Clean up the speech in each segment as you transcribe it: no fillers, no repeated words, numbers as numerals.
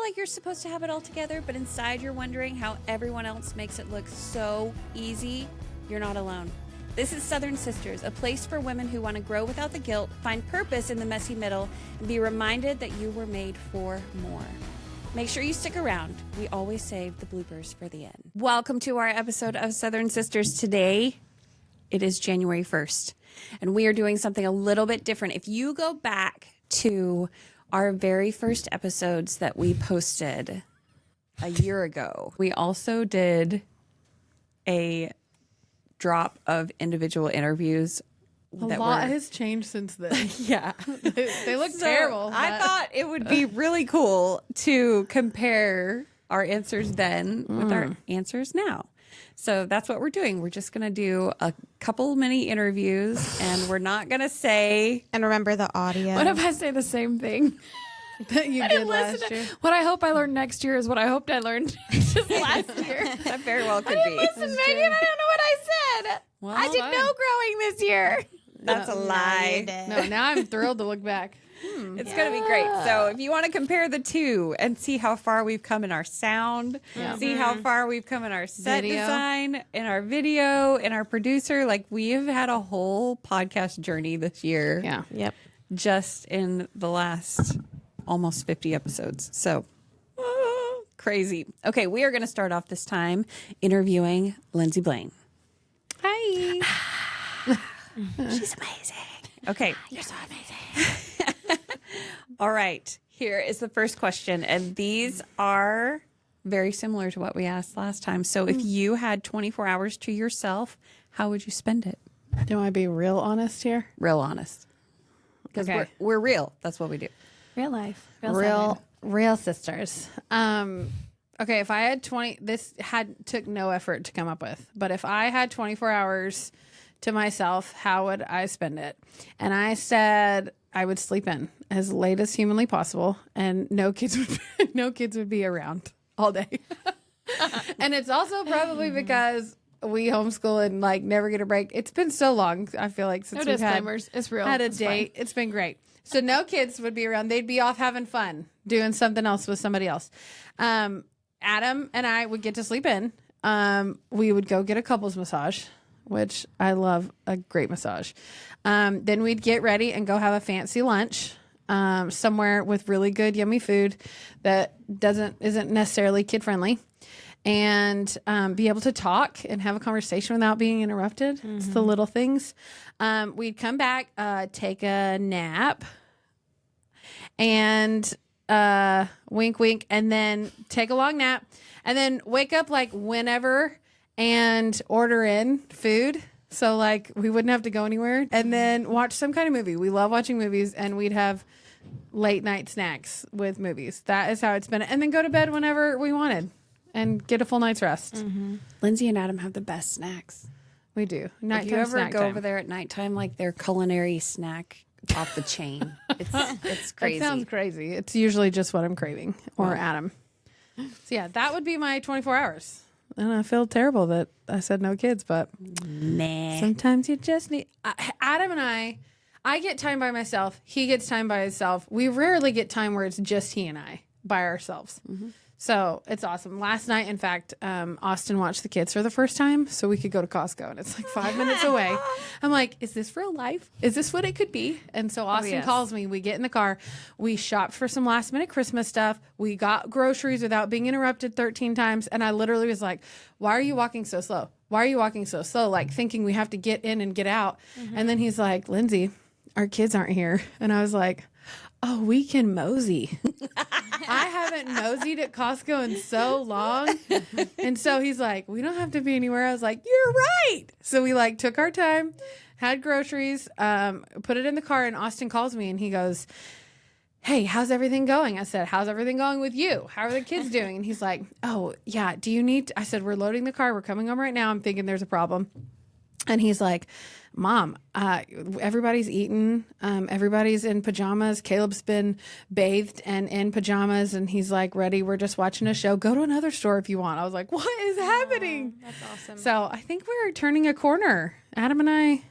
like you're supposed to have it all together, but inside you're wondering how everyone else makes it look so easy, you're not alone. This is Southern Sisters, a place for women who want to grow without the guilt, find purpose in the messy middle, and be reminded that you were made for more. Make sure you stick around. We always save the bloopers for the end. Welcome to our episode of Southern Sisters. Today, it is January 1st, and we are doing something a little bit different. If you go back to our very first episodes that we posted a year ago, we also did a drop of individual interviews. A lot has changed since then. Yeah. They look terrible. I thought it would be really cool to compare our answers then with our answers now. So that's what we're doing. We're just going to do a couple mini interviews, and we're not going to say... And remember the audio. What if I say the same thing that you did last year? What I hope I learned next year is what I hoped I learned just last year. That very well could be. Listen, Megan, I don't know what I said. Well, I didn't know growing this year. That's a lie. No, now I'm thrilled to look back. It's going to be great. So if you want to compare the two and see how far we've come in our sound, see how far we've come in our set design, in our video, in our producer, like we have had a whole podcast journey this year. Yeah. Yep. Just in the last almost 50 episodes. So crazy. Okay, we are going to start off this time interviewing Lindsay Blaine. Hi. She's amazing. Okay. You're so amazing. All right. Here is the first question. And these are very similar to what we asked last time. So if you had 24 hours to yourself, how would you spend it? Do I be real honest here? Real honest. Because we're real. That's what we do. Real life. Real sisters. Okay, if I had 20, this took no effort to come up with, but if I had 24 hours to myself, how would I spend it? And I said I would sleep in as late as humanly possible, and no kids would be around all day. And it's also probably because we homeschool and like never get a break. It's been so long, I feel like, since we've it's real. had a It's date. fine. It's been great. So no kids would be around. They'd be off having fun, doing something else with somebody else. Adam and I would get to sleep in. We would go get a couples massage, which I love a great massage. Then we'd get ready and go have a fancy lunch somewhere with really good, yummy food that isn't necessarily kid friendly, and be able to talk and have a conversation without being interrupted. It's the little things. We'd come back, take a nap, and wink, wink, and then take a long nap, and then wake up like whenever and order in food. So like we wouldn't have to go anywhere, and then watch some kind of movie. We love watching movies, and we'd have late night snacks with movies. That is how it's been. And then go to bed whenever we wanted and get a full night's rest. Lindsay and Adam have the best snacks. We do. If you ever go over there at nighttime, like their culinary snack off the chain, it's crazy. That sounds crazy. It's usually just what I'm craving, or Adam. So yeah, that would be my 24 hours. And I feel terrible that I said no kids, but sometimes you just need... Adam and I get time by myself. He gets time by himself. We rarely get time where it's just he and I by ourselves. So it's awesome. Last night, in fact, Austin watched the kids for the first time so we could go to Costco, and it's like 5 minutes away. I'm like, is this real life? Is this what it could be? And so Austin calls me. We get in the car. We shopped for some last minute Christmas stuff. We got groceries without being interrupted 13 times. And I literally was like, why are you walking so slow? Why are you walking so slow? Like thinking we have to get in and get out. And then he's like, Lindsay, our kids aren't here. And I was like, oh, we can mosey. I haven't moseyed at Costco in so long. And so he's like, we don't have to be anywhere. I was like, you're right. So we like took our time, had groceries, put it in the car, and Austin calls me and he goes, hey, how's everything going? I said, how's everything going with you? How are the kids doing? And he's like, oh, yeah, do you need... I said, we're loading the car. We're coming home right now. I'm thinking there's a problem. And he's like, Mom, everybody's eaten. Everybody's in pajamas. Caleb's been bathed and in pajamas, and he's like, ready. We're just watching a show. Go to another store if you want. I was like, what is happening? That's awesome. So I think we're turning a corner. Adam and I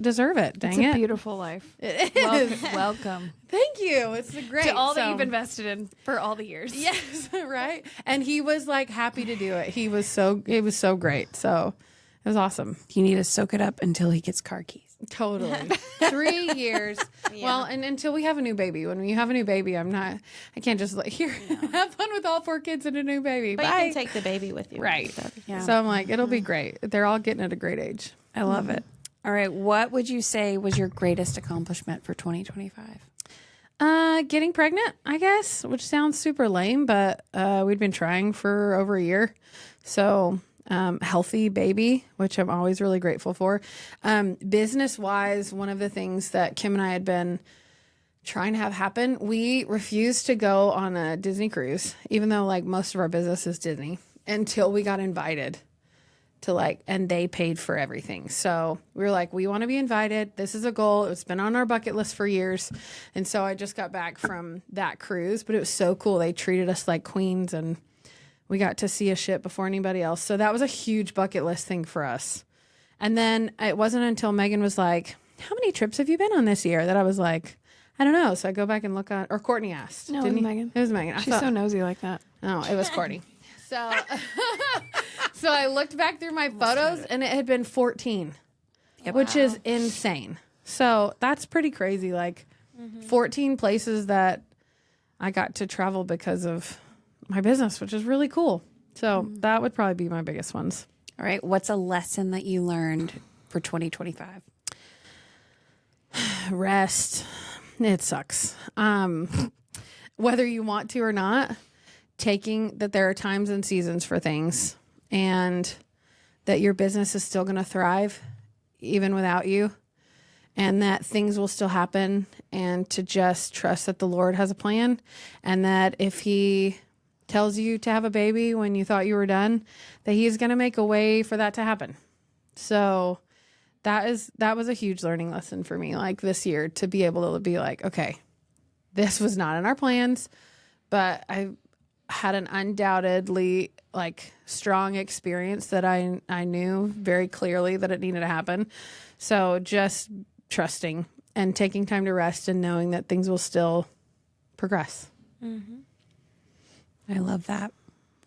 deserve it. Dang It's a it. beautiful life. It is. Welcome. Thank you. It's great. To all that So- you've invested in for all the years. Yes, right. And he was like happy to do it. It was so great. So it was awesome. You need to soak it up until he gets car keys. Totally. 3 years. Well, and until we have a new baby. When we have a new baby, I can't just like, here, have fun with all 4 kids and a new baby. But Bye. you can take the baby with you. Right. Yeah. So I'm like, it'll be great. They're all getting at a great age. I love it. All right. What would you say was your greatest accomplishment for 2025? Getting pregnant, I guess, which sounds super lame, but we'd been trying for over a year. So healthy baby, which I'm always really grateful for. Business wise, one of the things that Kim and I had been trying to have happen, we refused to go on a Disney cruise, even though like most of our business is Disney, until we got invited to and they paid for everything. So we were like, we want to be invited. This is a goal. It's been on our bucket list for years. And so I just got back from that cruise, but it was so cool. They treated us like queens and we got to see a ship before anybody else. So that was a huge bucket list thing for us. And then it wasn't until Megan was like, how many trips have you been on this year? That I was like, I don't know. So I go back and look on, or Courtney asked. No, it was Megan. It was Megan. She's so nosy like that. No, it was Courtney. So, so I looked back through my photos and it had been 14, which is insane. So that's pretty crazy. 14 places that I got to travel because of my business, which is really cool. So that would probably be my biggest ones. All right. What's a lesson that you learned for 2025? Rest. It sucks. Whether you want to or not, taking that there are times and seasons for things and that your business is still going to thrive even without you and that things will still happen and to just trust that the Lord has a plan and that if he tells you to have a baby when you thought you were done, that he's going to make a way for that to happen. So that was a huge learning lesson for me this year to be able to be like, okay, this was not in our plans, but I had an undoubtedly strong experience that I knew very clearly that it needed to happen. So just trusting and taking time to rest and knowing that things will still progress. I love that.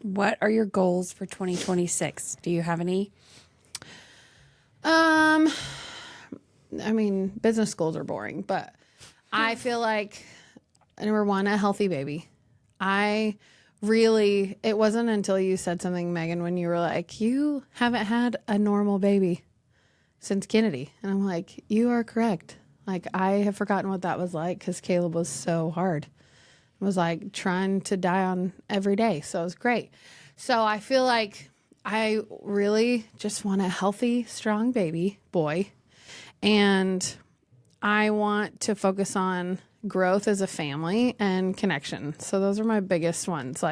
What are your goals for 2026? Do you have any? Business goals are boring, but I feel like number one, a healthy baby. It wasn't until you said something, Megan, when you were like, you haven't had a normal baby since Kennedy. And I'm like, you are correct. I have forgotten what that was like because Caleb was so hard. It was trying to die on every day. So it was great. So I feel like I really just want a healthy, strong baby boy. And I want to focus on growth as a family and connection. So those are my biggest ones,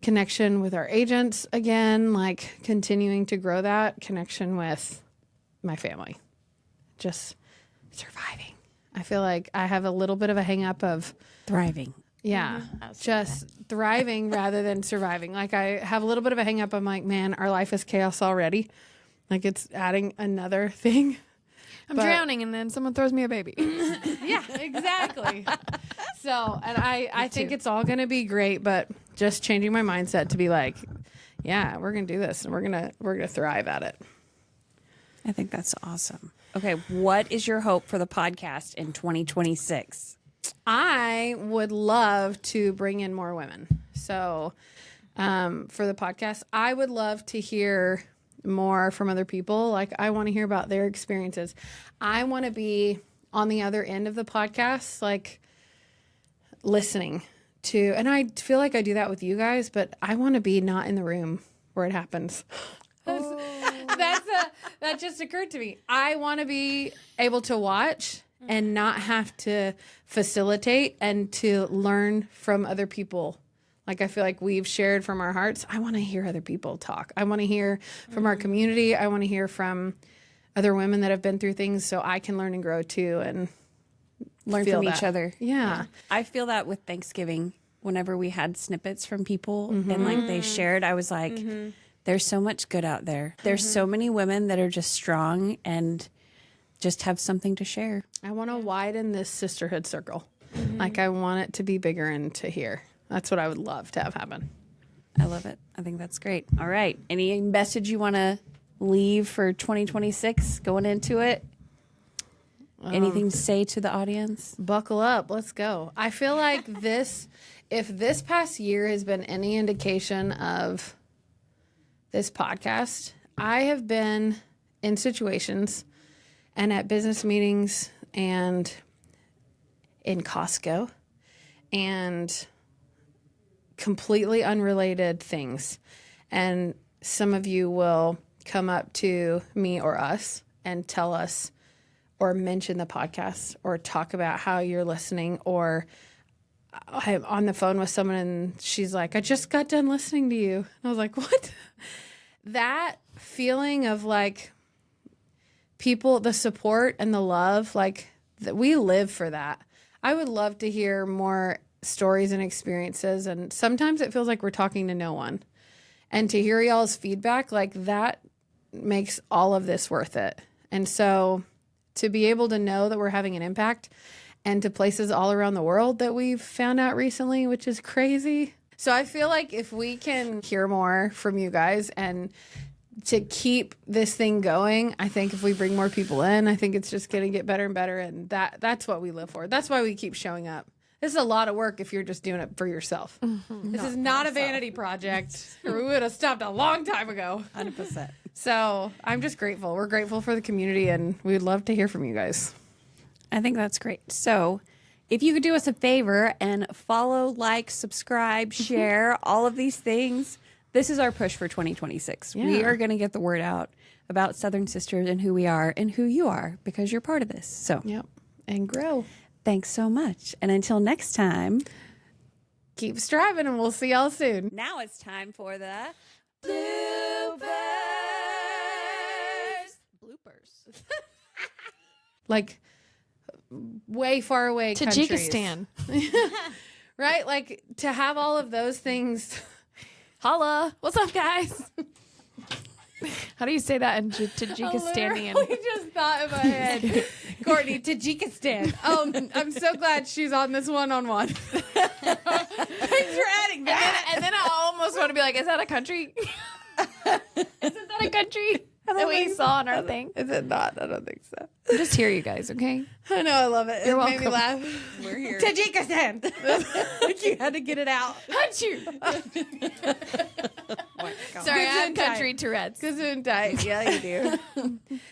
connection with our agents again, continuing to grow that connection with my family, just surviving. I feel like I have a little bit of a hang up of Thriving. yeah, just thriving rather than surviving. I have a little bit of a hang up. I'm like, man, our life is chaos already. It's adding another thing. I'm drowning and then someone throws me a baby. Yeah, exactly. So, and I think it's all going to be great, but just changing my mindset to be like, yeah, we're going to do this and we're going to thrive at it. I think that's awesome. Okay. What is your hope for the podcast in 2026? I would love to bring in more women. So, for the podcast, I would love to hear more from other people. I want to hear about their experiences. I want to be on the other end of the podcast, listening to, and I feel like I do that with you guys, but I want to be not in the room where it happens. That just occurred to me. I want to be able to watch and not have to facilitate and to learn from other people. I feel like we've shared from our hearts. I want to hear other people talk. I want to hear from our community. I want to hear from other women that have been through things so I can learn and grow too and Learn feel from that. each other. Yeah. I feel that with Thanksgiving, whenever we had snippets from people and they shared, I was like, there's so much good out there. There's so many women that are just strong and just have something to share. I want to widen this sisterhood circle. Like, I want it to be bigger and to here. That's what I would love to have happen. I love it. I think that's great. All right. Any message you want to leave for 2026 going into it? Anything to say to the audience? Buckle up. Let's go. I feel like if this past year has been any indication of this podcast, I have been in situations and at business meetings and in Costco and completely unrelated things. And some of you will come up to me or us and tell us or mention the podcast or talk about how you're listening, or I'm on the phone with someone and she's like, I just got done listening to you. And I was like, what? That feeling of like people, the support and the love, like that we live for that. I would love to hear more stories and experiences. And sometimes it feels like we're talking to no one. And to hear y'all's feedback, like that makes all of this worth it. And so to be able to know that we're having an impact and to places all around the world that we've found out recently, which is crazy. So I feel like if we can hear more from you guys and to keep this thing going, I think if we bring more people in, I think it's just going to get better and better. And that's what we live for. That's why we keep showing up. This is a lot of work if you're just doing it for yourself. This is not a vanity project, or we would have stopped a long time ago. 100%. So I'm just grateful. We're grateful for the community, and we'd love to hear from you guys. I think that's great. So if you could do us a favor and follow, like, subscribe, share, all of these things, this is our push for 2026. Yeah. We are going to get the word out about Southern Sisters and who we are and who you are, because you're part of this. So Yep. And grow. thanks so much. And until next time, Keep striving, and we'll see y'all soon. now it's time for the bloopers. Like, way far away countries. Tajikistan. Right? Like, to have all of those things. Holla. What's up, guys? How do you say that in I Tajikistanian? literally just thought in my head, Courtney, Tajikistan. Oh, I'm so glad she's on this one-on-one. Thanks for adding that. And then I almost want to be like, is that a country? Isn't that a country that we saw on our thing? Is it not? I don't think so. I'm just here, you guys, okay? I know, I love it. You're It made me welcome. laugh. We're here. Tajikistan. Like you had to get it out. Achoo. Sorry, I have Gesundheit. country Tourette's. Gesundheit. Yeah, you do.